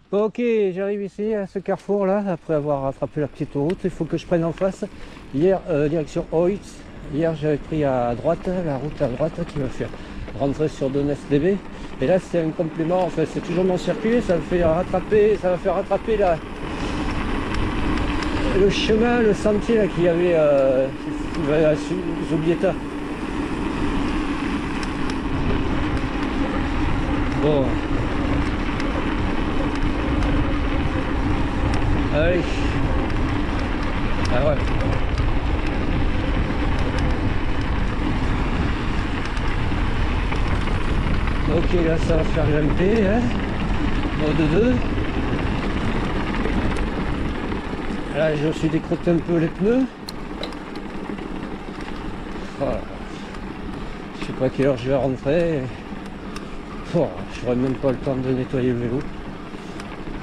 Ok, j'arrive ici à ce carrefour là, après avoir rattrapé la petite route, il faut que je prenne en face. Hier, direction Oitz. Hier j'avais pris à droite, la route à droite qui va faire rentrer sur Donetsk-DB. Et là c'est un complément, enfin c'est toujours mon circuit, ça me fait rattraper, ça va faire rattraper le chemin, le sentier là qu'il y avait à Zubieta. Bon. Allez. Ah ouais. Ok, là ça va faire grimper, hein. Mode 2. Là je me suis décroté un peu les pneus. Voilà. Je sais pas à quelle heure je vais rentrer. Oh, j'aurai même pas le temps de nettoyer le vélo.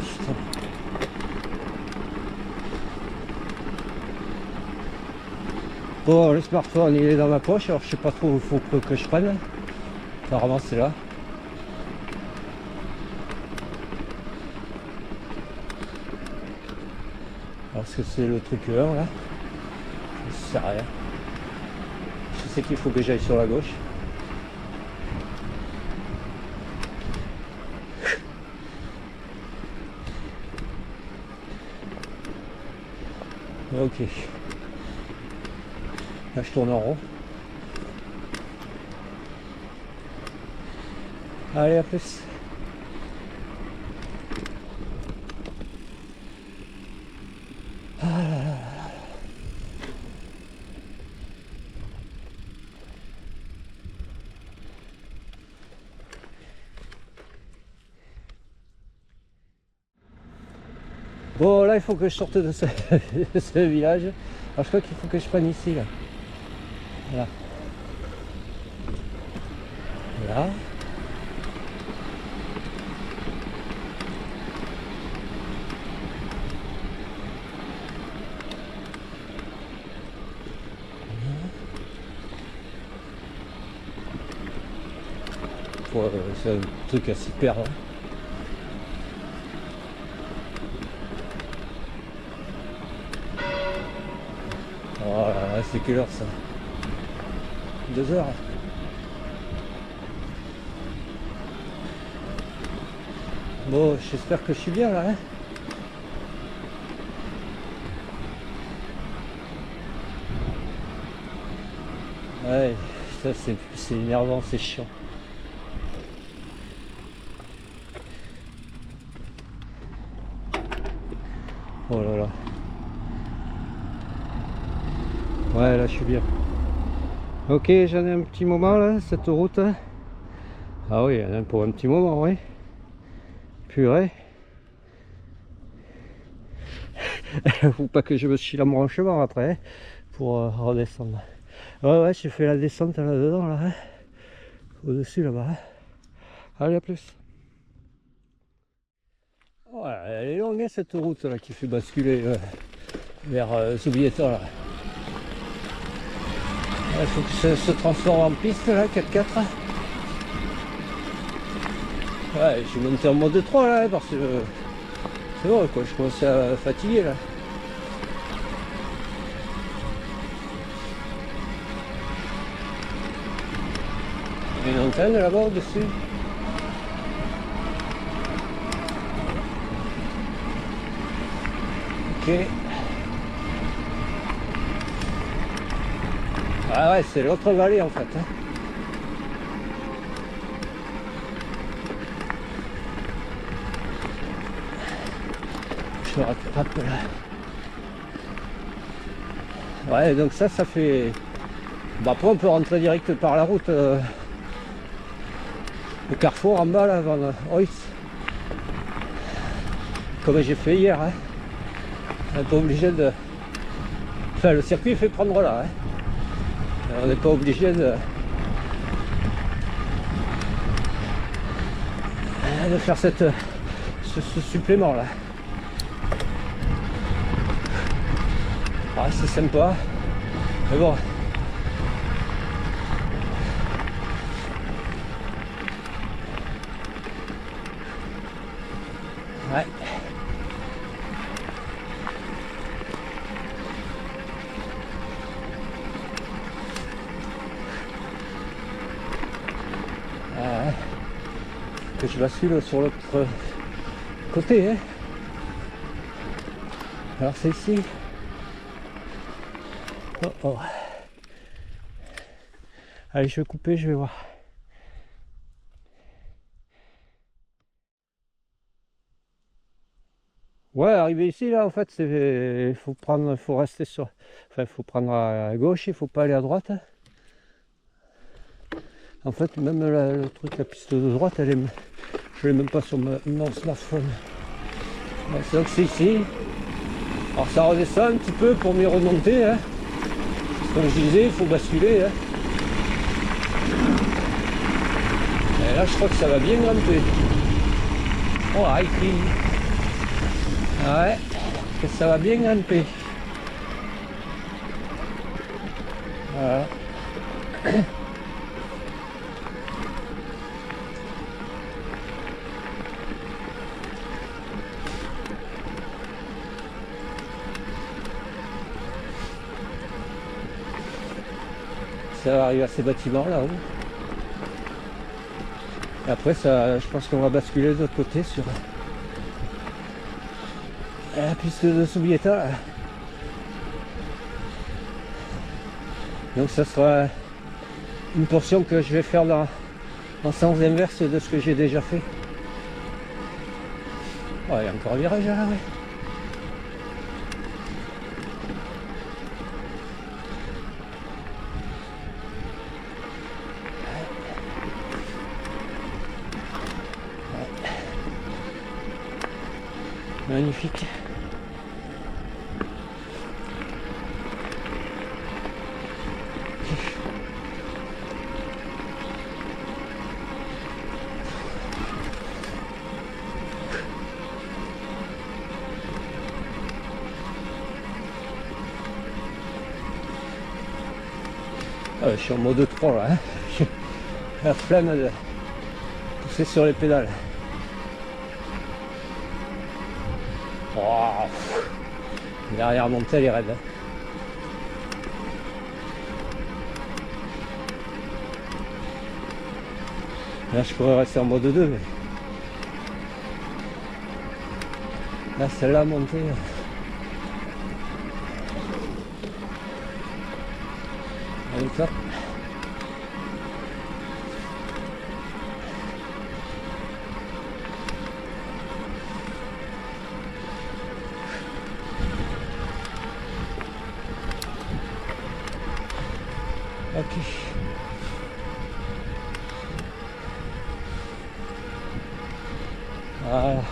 Putain. Bon, le smartphone il est dans ma poche, alors je sais pas trop où il faut que je prenne. Apparemment c'est là. Alors est-ce que c'est le truc 1 là? Je sais rien. Je sais qu'il faut que j'aille sur la gauche. Ok. Là je tourne en rond. Allez, à plus. Bon, là il faut que je sorte de ce, de ce village. Alors je crois qu'il faut que je prenne ici là. Voilà. Là. C'est un truc à s'y perdre. Voilà, c'est quelle heure ça? 2 heures. Bon, j'espère que je suis bien là. Hein. Ouais, ça c'est énervant, c'est chiant. Oh là là. Ouais, là je suis bien. Ok, j'en ai un petit moment là, cette route. Ah oui, il y en a pour un petit moment, oui. Purée. Faut pas que je me chie l'embranchement après hein, pour redescendre. Ouais, ouais, j'ai fait la descente là-dedans, là, hein, au-dessus là-bas. Hein. Allez, à plus. Ouais, elle est longue hein, cette route là qui fait basculer vers Zubieta là. Il faut que ça se transforme en piste là, 4x4. Ouais, je suis monté en mode 3 là, parce que c'est bon quoi, je commence à fatiguer là. Il y a une antenne là-bas au-dessus. Ok. Ah ouais, c'est l'autre vallée en fait. Hein. Je me rattrape là. Ouais, donc ça fait... Bon, après on peut rentrer direct par la route. Le carrefour en bas là, avant Oitz. Comme j'ai fait hier. Hein. On n'est pas obligé de... Enfin, le circuit fait prendre là. Hein. On n'est pas obligé de faire ce supplément là. Ah, c'est sympa. Mais bon. Ouais. Que je bascule sur l'autre côté, hein. Alors c'est ici. Oh, oh. Allez, je vais couper, je vais voir. Ouais, arrivé ici, là, en fait, c'est faut rester sur, enfin, faut prendre à gauche, il faut pas aller à droite. En fait, même le truc, la piste de droite, je l'ai même pas sur mon smartphone. Donc c'est ici. Alors ça redescend un petit peu pour mieux remonter, hein. Comme je disais, il faut basculer, hein. Et là, je crois que ça va bien grimper. Oh, hiking. Ouais, que ça va bien grimper. Voilà. Ça va arriver à ces bâtiments là-haut. Et après, ça, je pense qu'on va basculer de l'autre côté sur la piste de Zubieta. Donc ça sera une portion que je vais faire en sens inverse de ce que j'ai déjà fait. Oh, il y a encore un virage là, ouais. Magnifique. Je suis en mode 3 là, hein. J'ai la flemme de pousser sur les pédales. Oh, derrière montée elle est raide, hein. Là je pourrais rester en mode 2 mais là celle-là montée. Elle est top. Ok. Voilà.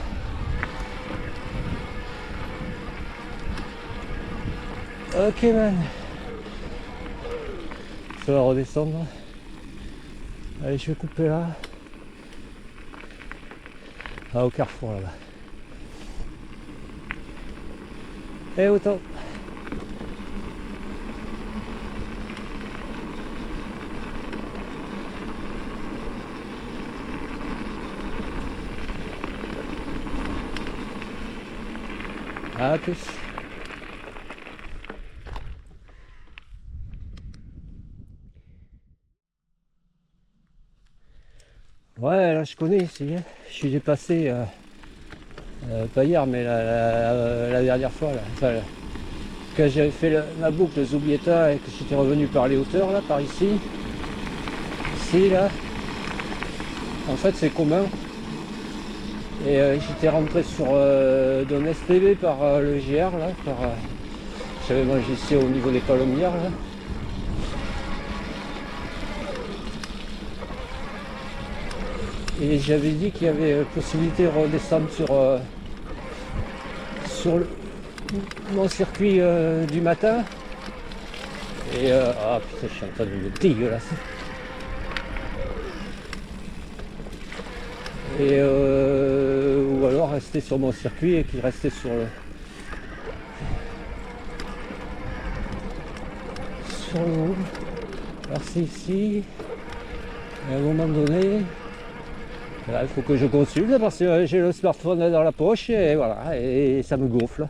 Ok man. Ça va redescendre. Allez, je vais couper là. Ah, au carrefour là-bas. Et autant. À plus. Ouais, là je connais ici, hein. Je suis dépassé, pas hier, mais la dernière fois. Là. Enfin, quand j'avais fait ma boucle Zubieta et que j'étais revenu par les hauteurs, là, par ici. Ici, là. En fait, c'est commun. Et j'étais rentré sur d'un STB par le GR, là. J'avais mangé ici au niveau des Palomières, là. Et j'avais dit qu'il y avait possibilité de redescendre sur mon circuit du matin. Et ah putain, je suis en train de me dégueulasser. Et ou alors rester sur mon circuit et puis rester sur le haut. Alors c'est ici. Et à un moment donné. Il faut que je consulte parce que j'ai le smartphone dans la poche et voilà, et ça me gonfle.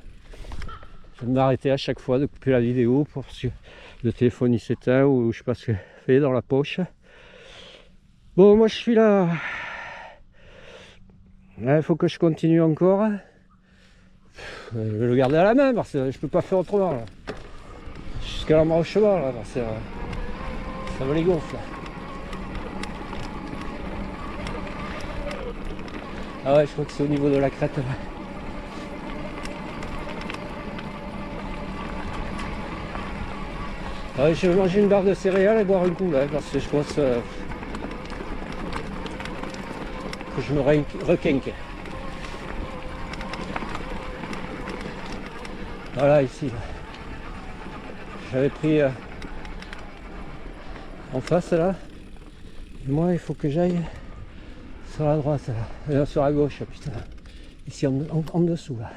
Je vais m'arrêter à chaque fois de couper la vidéo parce que le téléphone il s'éteint ou je sais pas ce que fait dans la poche. Bon, moi je suis là. Il faut que je continue encore. Je vais le garder à la main parce que je peux pas faire autrement. Là. Jusqu'à l'endroit au cheval là, parce que ça me les gonfle. Ah ouais, je crois que c'est au niveau de la crête là. Ah ouais, je vais manger une barre de céréales et boire un coup là, parce que je pense que je me requinque. Voilà, ici. J'avais pris en face là. Et moi, il faut que j'aille sur la droite là. Non, sur la gauche, putain. Ici en dessous là.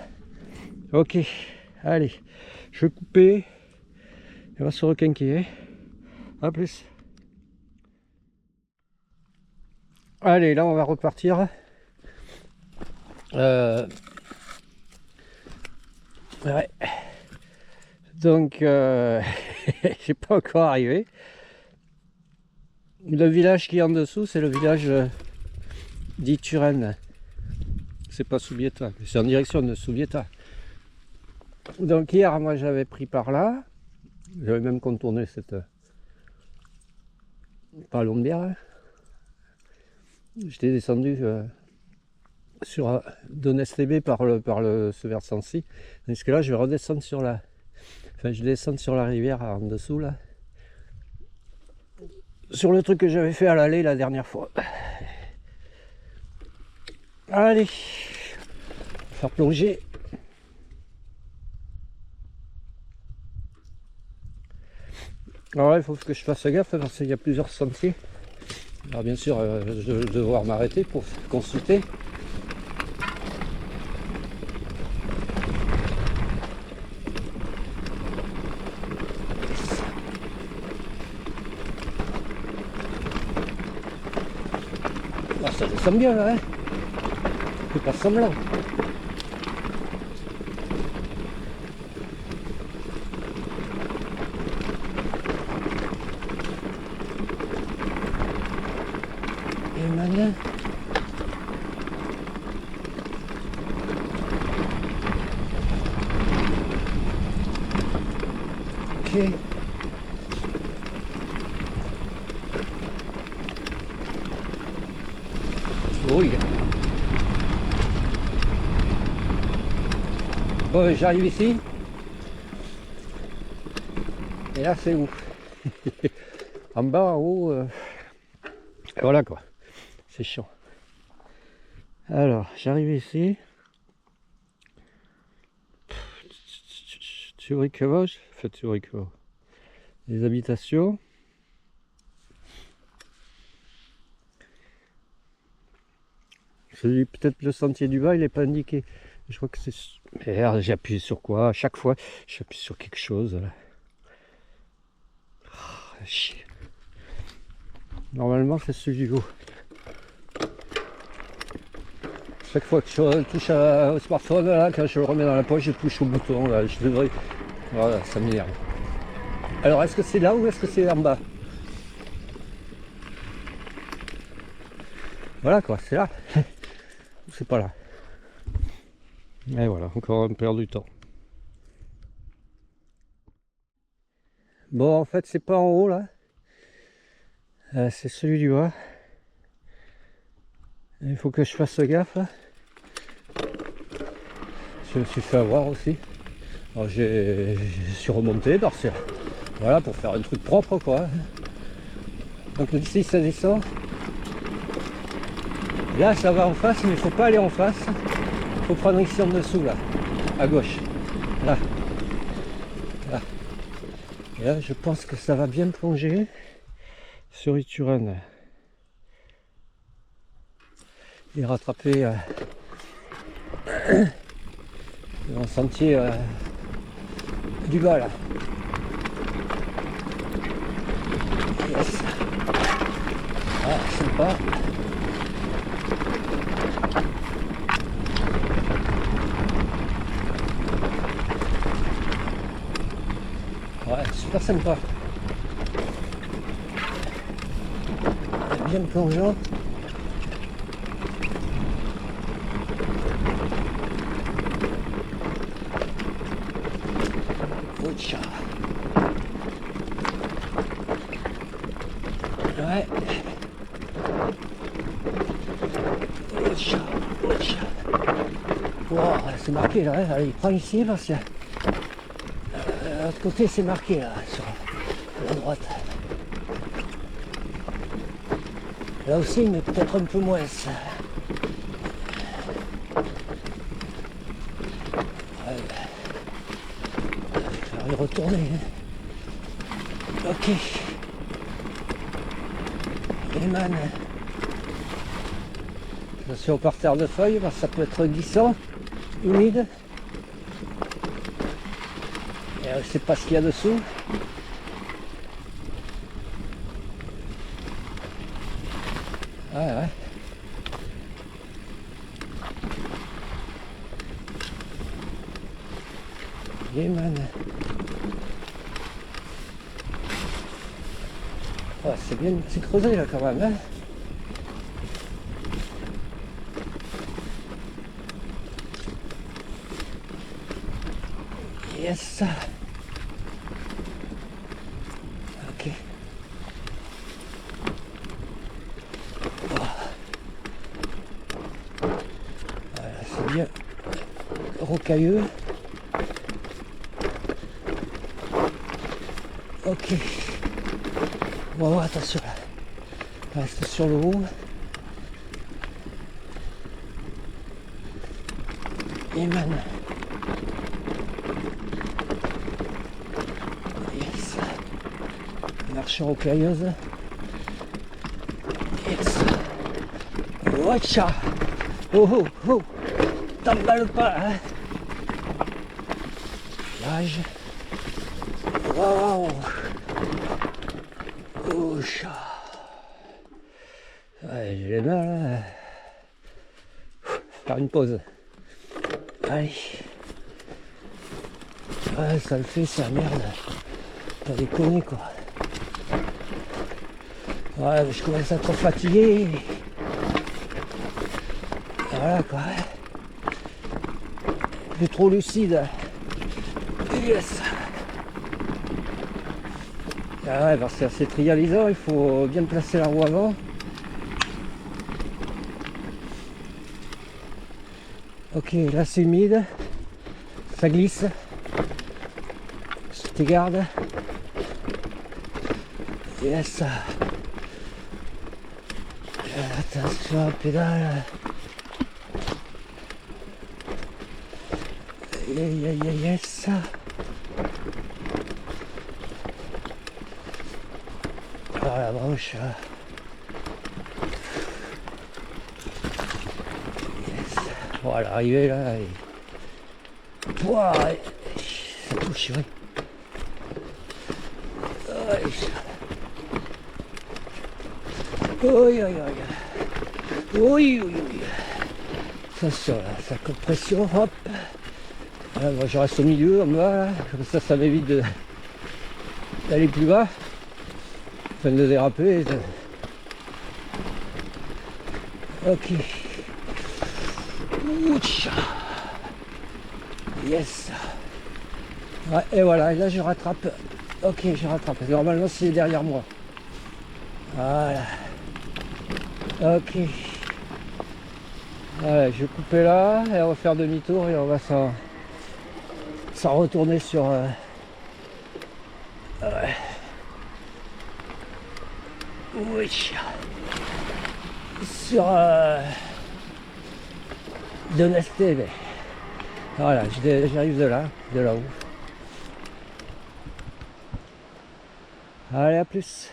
Ok, allez. Je vais couper. On va se requinquer. A plus. Allez, là on va repartir. Ouais. Donc, j'ai pas encore arrivé. Le village qui est en dessous, c'est le village d'Ituren. C'est pas Soubieta, c'est en direction de Soubieta. Donc hier, moi j'avais pris par là. J'avais même contourné cette palombière. J'étais descendu sur Donestébé par ce versant-ci. Parce que là, je vais redescendre sur la... Enfin, je descends sur la rivière en dessous, là. Sur le truc que j'avais fait à l'aller la dernière fois. Allez, faire plonger. Alors là, il faut que je fasse gaffe parce qu'il y a plusieurs sentiers. Alors bien sûr, je vais devoir m'arrêter pour consulter. Ah, ça descend bien là, hein. C'est pas semblant. Et maintenant, ok. Oui. Bon, j'arrive ici. Et là, c'est où? En bas, en haut. Et voilà quoi. C'est chiant. Alors, j'arrive ici. Turicava, enfin Turicava. Les habitations. Peut-être le sentier du bas, il n'est pas indiqué. Je crois que c'est... Merde, j'ai appuyé sur quoi? À chaque fois, j'appuie sur quelque chose. Là. Oh, chier. Normalement, c'est celui du haut. Chaque fois que je touche au smartphone, là, quand je le remets dans la poche, je touche au bouton. Là, je devrais... Voilà, ça m'énerve. Alors, est-ce que c'est là ou est-ce que c'est en bas? Voilà quoi, c'est là. C'est pas là. Et voilà, encore un perte du temps. Bon, en fait, c'est pas en haut là. C'est celui du bas. Il faut que je fasse gaffe. Là. Je me suis fait avoir aussi. Alors je suis remonté parce que voilà, pour faire un truc propre quoi. Donc ici ça descend. Là ça va en face, mais il faut pas aller en face. Il faut prendre ici en dessous là, à gauche. Là. Là. Et là je pense que ça va bien plonger sur Ituren. Et rattraper le sentier du bas là. Yes. Ah, sympa. super sympa. Bien plongeant. Oucha. Ouais. Oucha, oucha. Wow, c'est marqué là, hein. Allez, prends ici parce que de l'autre côté c'est marqué là, sur la droite. Là aussi, mais peut-être un peu moins. Je vais y retourner. Ok. Et man. Attention par terre de feuilles, parce que ça peut être glissant, humide. Et on ne sait pas ce qu'il y a dessous. Ouais. Et man. Oh, c'est bien, c'est creusé là quand même. Hein. Yes. Ok. Oh. Voilà, c'est bien rocailleux. Ok. Bon, attention là. Reste sur le haut. Et man. Yes. Marche rocailleuse. Yes. Watcha. Oh. T'emballes pas, hein. Plage. Wow. Oh, chat. Ouais, j'ai les mains là. Faire une pause. Allez. Ouais, ça le fait, ça, merde. Pas déconner quoi. Ouais, mais je commence à être fatigué. Voilà quoi. Plus trop lucide. Yes. Ah ouais, parce que c'est assez trialisant, il faut bien placer la roue avant. Ok, là c'est humide, ça glisse. Je te garde. Yes. Attention, pédale. Yes. Ah, la branche. Yes. Bon, à l'arrivée là. Pouah, ça touche, oui. Oui. Attention là, ça compression, hop. Là, moi je reste au milieu, en bas, là. Comme ça m'évite d'aller plus bas. Enfin de déraper. Ok. Ouch. Yes. Ouais, et voilà, et là je rattrape. Ok, je rattrape. Normalement c'est derrière moi. Voilà. Ok. Voilà, je vais couper là et on va faire demi-tour et on va s'en retourner sur oui, sur Donesteve. Voilà, j'arrive de là-haut. Allez, à plus.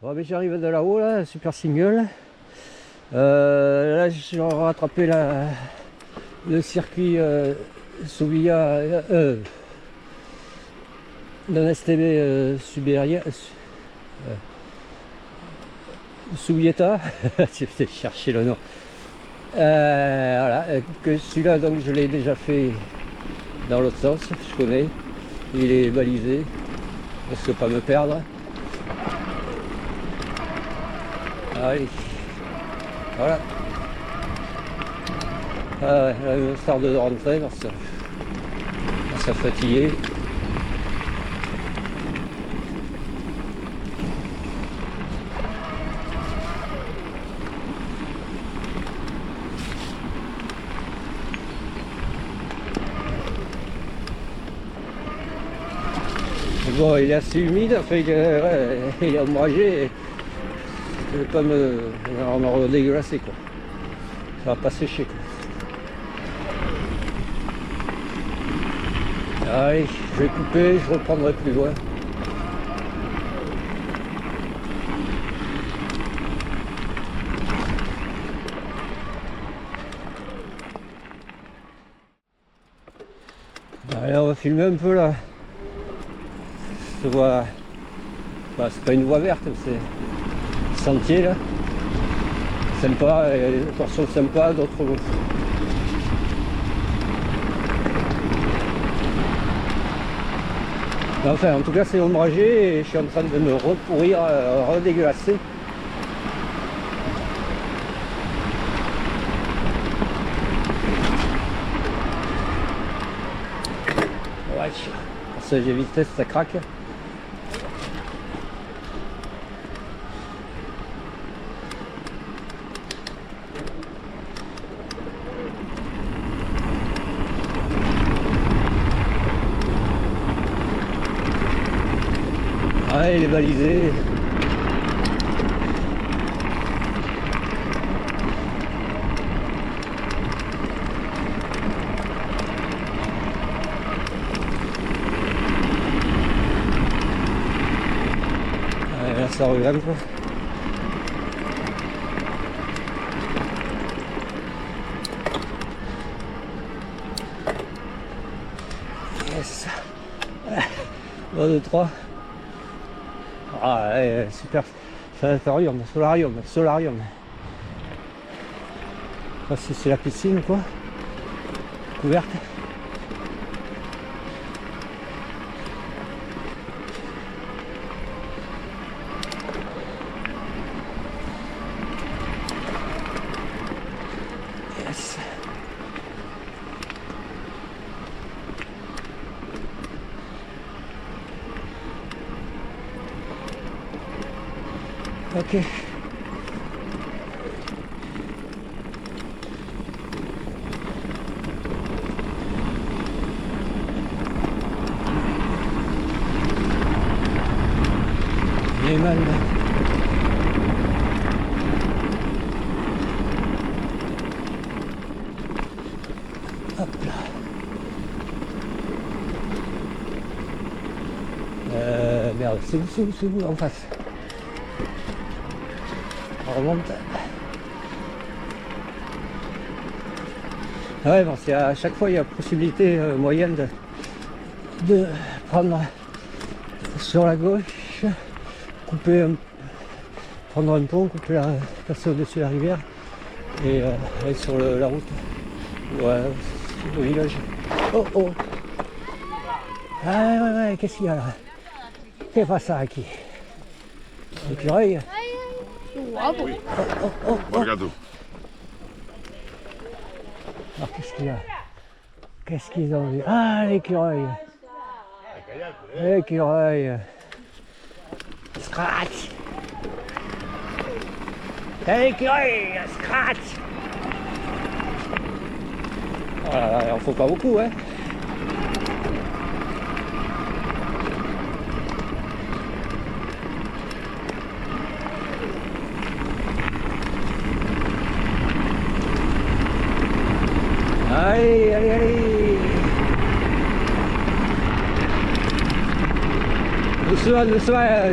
Bon, mais j'arrive de là-haut, là, super single. Là, j'ai rattrapé le circuit Souvia, Donesteve Souvieta. J'ai cherché le nom. Voilà, que celui-là, donc je l'ai déjà fait dans l'autre sens, je connais. Il est balisé. Je ne peux pas me perdre. Allez. Voilà. Ah ouais, là, je start de rentrer parce que ça fatigué. Bon, il est assez humide, enfin, il est ombragé. Je vais pas me redéglacer quoi. Ça va pas sécher quoi. Allez, je vais couper, je reprendrai plus loin. Allez, on va filmer un peu là. Je vois. Bah, c'est pas une voie verte, c'est sentier là. Sympa, il y a des portions sympas, d'autres. Enfin, en tout cas, c'est ombragé et je suis en train de me repourrir, redéglacer. Ouais, parce que j'ai vitesse, ça craque. Ouais, il est balisé. Ouais, là, ça regarde quoi. Yes. 1, 2, 3. Ah ouais, super. Solarium. Je sais pas si c'est la piscine ou quoi. Couverte. Yes. Ok. Il est mal là. Hop là. Merde, c'est où en face. On remonte. Ouais, bon, à chaque fois il y a possibilité moyenne de prendre sur la gauche, couper, prendre un pont, couper passer au-dessus de la rivière et aller sur la route. Ouais, le village. Oh oh. Ah ouais, qu'est-ce qu'il y a là? Qu'est-ce que c'est ça aquí? L'écureuil. Oui. Regarde. Alors qu'est-ce qu'il y a? Qu'est-ce qu'ils ont vu? Ah, l'écureuil. L'écureuil. Scratch. L'écureuil, scratch. Oh là là, il en faut pas beaucoup, hein. Allez, allez, allez. Doucement,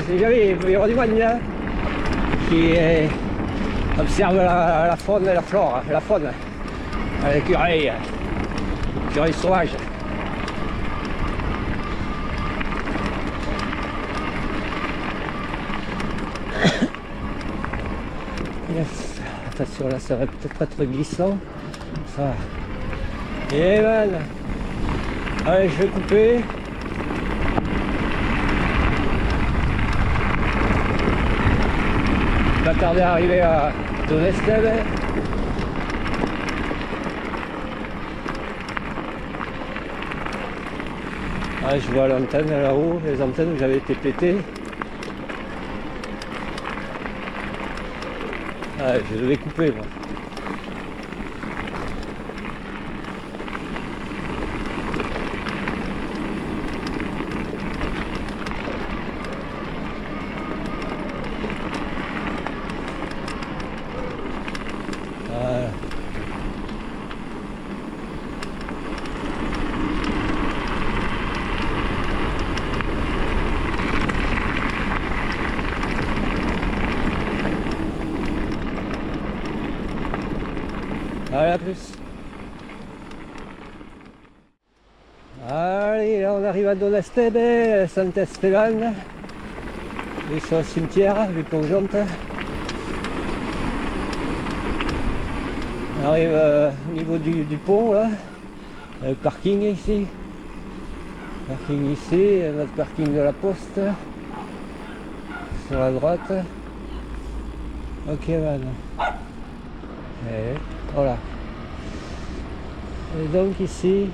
c'est jamais, il peut y avoir du monde là, qui observe la faune et la flore, la faune, l'écureuil sauvage. Yes. Attention, là ça va peut-être être glissant. Ça. Et man. Allez, je vais couper. pas tarder à arriver à Donestelle. Ah, je vois l'antenne là-haut, les antennes où j'avais été pété. Ah, je devais couper moi. Voilà. Allez, à plus. Allez, là on arrive à Donestelle, Saint-Esteban. Et sur le cimetière, les plongeantes. On arrive au niveau du pont, là. Le parking ici. Parking ici, notre parking de la poste. Sur la droite. Ok, man. Et voilà. Et donc ici,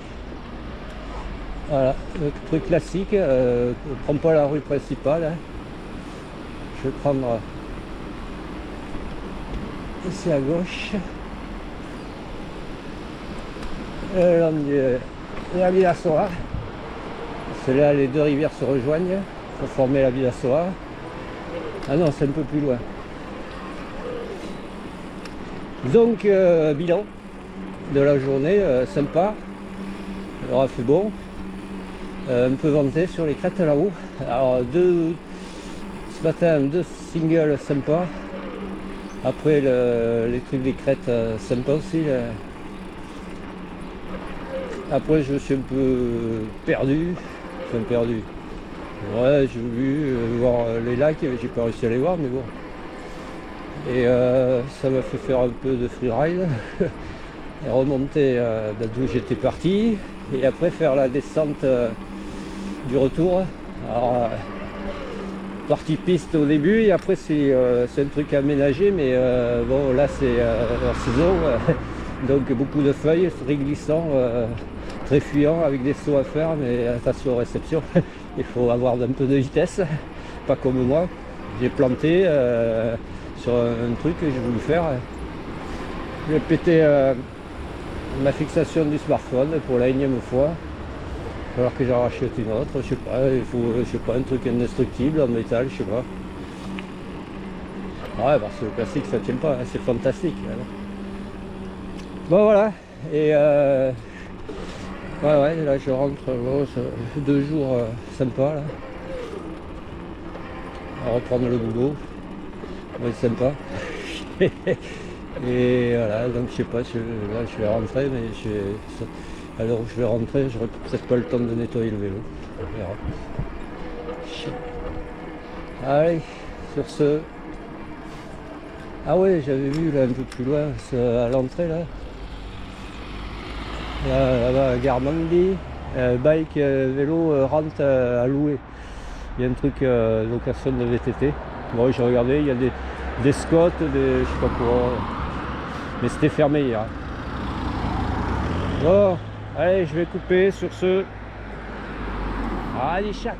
voilà, le truc classique, on ne prend pas la rue principale. Hein. Je vais prendre ici à gauche. Le long de la Villa Soa. C'est là les deux rivières se rejoignent pour former la Villa Soa. Ah non, c'est un peu plus loin. Donc bilan de la journée, sympa, il aura fait bon, un peu venté sur les crêtes là-haut. Alors ce matin, deux singles sympas, après les trucs des crêtes sympas aussi. Après je suis un peu perdu, ouais, j'ai voulu voir les lacs, j'ai pas réussi à les voir mais bon. Et ça m'a fait faire un peu de freeride et remonter d'où j'étais parti et après faire la descente du retour. Alors partie piste au début et après c'est un truc aménagé mais bon là c'est hors saison donc beaucoup de feuilles, très glissant, très fuyant avec des sauts à faire mais attention aux réceptions, il faut avoir un peu de vitesse, pas comme moi, j'ai planté sur un truc que j'ai voulu faire. J'ai pété ma fixation du smartphone pour la énième fois. Il va falloir que j'en rachète une autre, je sais pas, il faut je sais pas, un truc indestructible en métal, je sais pas. Ouais, parce que le plastique ça tient pas, hein, c'est fantastique. Hein. Bon voilà, et ouais, là je rentre, bon, 2 jours sympas là. À reprendre le boulot. Ouais, sympa. Et voilà, donc je sais pas, là je vais rentrer, mais à l'heure où je vais rentrer, j'aurai peut-être pas le temps de nettoyer le vélo. On verra. Allez, sur ce. Ah ouais, j'avais vu là un peu plus loin, à l'entrée là. Là-bas, Garmandi, bike, vélo, rente à louer. Il y a un truc location de VTT. Bon, j'ai regardé, il y a des Scots, je sais pas quoi. Mais c'était fermé hier. Bon, allez, je vais couper sur ce. Allez, chats.